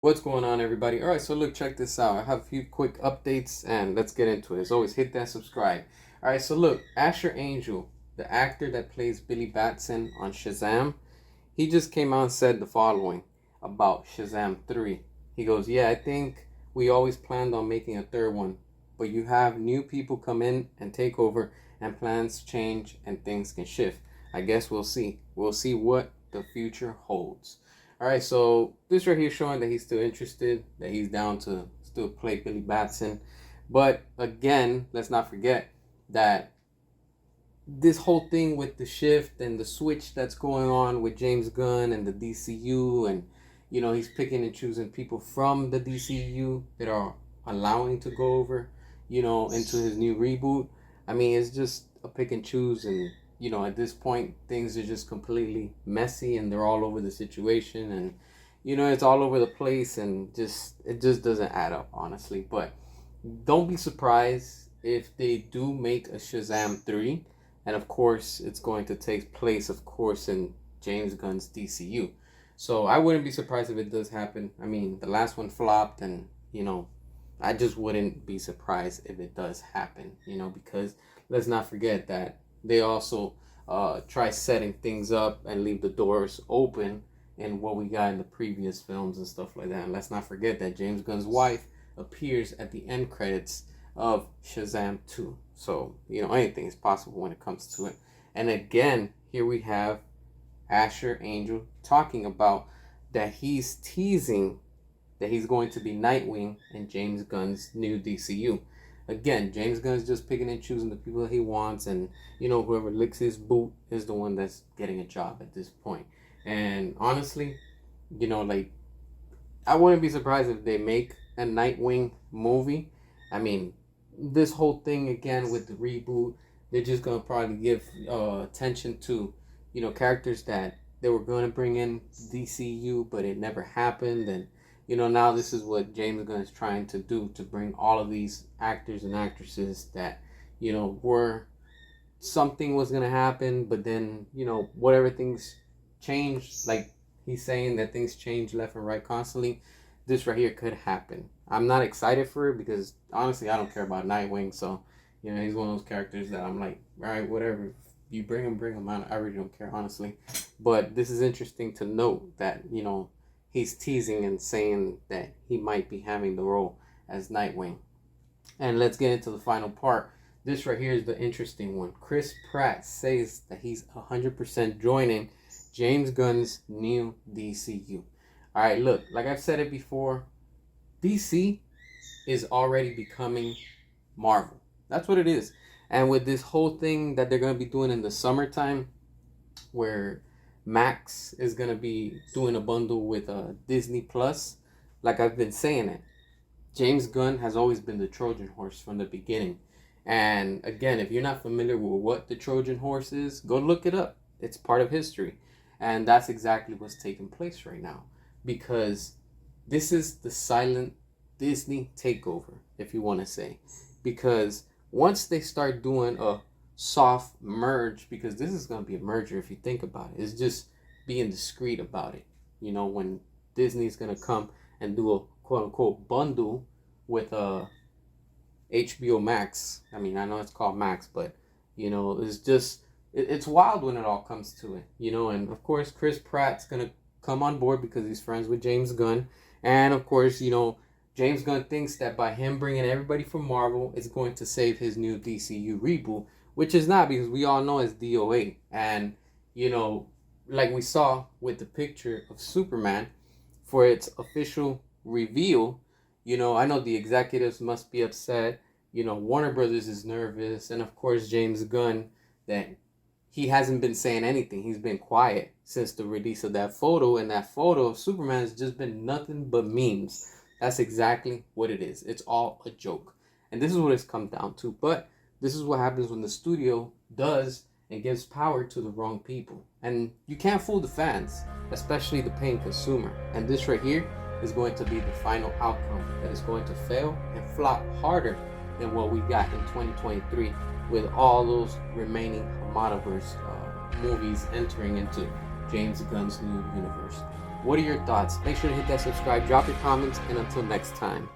What's going on, everybody? All right, so look, check this out. I have a few quick updates and let's get into it. As always, hit that subscribe. All right, so look, Asher Angel, the actor that plays Billy Batson on Shazam, he just came out and said the following about Shazam 3. He goes, "Yeah, I think we always planned on making a third one, but you have new people come in and take over, and plans change and things can shift. I guess we'll see. We'll see what the future holds." All right, so this right here showing that he's still interested, that he's down to still play Billy Batson. But again, let's not forget that this whole thing with the shift and the switch that's going on with James Gunn and the DCU, and he's picking and choosing people from the DCU that are allowing to go over, into his new reboot. I mean, it's just a pick and choose, and at this point, things are just completely messy, and they're all over the situation, and it's all over the place, and it just doesn't add up, honestly. But don't be surprised if they do make a Shazam 3, and of course it's going to take place, of course, in James Gunn's DCU. So I wouldn't be surprised if it does happen. I mean, the last one flopped, and I just wouldn't be surprised if it does happen, because let's not forget that they also try setting things up and leave the doors open in what we got in the previous films and stuff like that. And let's not forget that James Gunn's wife appears at the end credits of Shazam 2. So, anything is possible when it comes to it. And again, here we have Asher Angel talking about that he's teasing that he's going to be Nightwing in James Gunn's new DCU. Again, James Gunn's just picking and choosing the people that he wants, and whoever licks his boot is the one that's getting a job at this point. And honestly, I wouldn't be surprised if they make a Nightwing movie. I mean, this whole thing again with the reboot, they're just gonna probably give attention to characters that they were gonna bring in DCU, but it never happened. And now this is what James Gunn is trying to do, to bring all of these actors and actresses that were something was gonna happen, but then whatever things changed, like he's saying that things change left and right constantly. This right here could happen. I'm not excited for it because honestly I don't care about Nightwing, so he's one of those characters that I'm like, all right, whatever, you bring him. I really don't care, honestly. But this is interesting to note that he's teasing and saying that he might be having the role as Nightwing. And let's get into the final part. This right here is the interesting one. Chris Pratt says that he's 100% joining James Gunn's new DCU. All right, look, like I've said it before, DC is already becoming Marvel. That's what it is. And with this whole thing that they're going to be doing in the summertime, where Max is going to be doing a bundle with Disney Plus, like I've been saying it, James Gunn has always been the Trojan horse from the beginning. And again, if you're not familiar with what the Trojan horse is, go look it up. It's part of history. And that's exactly what's taking place right now. Because this is the silent Disney takeover, if you want to say. Because once they start doing a soft merge, because this is going to be a merger if you think about it, it's just being discreet about it. When Disney's going to come and do a quote-unquote bundle with HBO Max. I mean, I know it's called Max, but it's just it's wild when it all comes to it. And of course Chris Pratt's going to come on board because he's friends with James Gunn. And of course, James Gunn thinks that by him bringing everybody from Marvel, it's going to save his new DCU reboot, which is not, because we all know it's DOA. And, like we saw with the picture of Superman for its official reveal, I know the executives must be upset. Warner Brothers is nervous. And of course, James Gunn, that he hasn't been saying anything. He's been quiet since the release of that photo. And that photo of Superman has just been nothing but memes. That's exactly what it is. It's all a joke. And this is what it's come down to. But this is what happens when the studio does and gives power to the wrong people. And you can't fool the fans, especially the paying consumer. And this right here is going to be the final outcome that is going to fail and flop harder than what we got in 2023 with all those remaining Hamadaverse movies entering into James Gunn's new universe. What are your thoughts? Make sure to hit that subscribe, drop your comments, and until next time.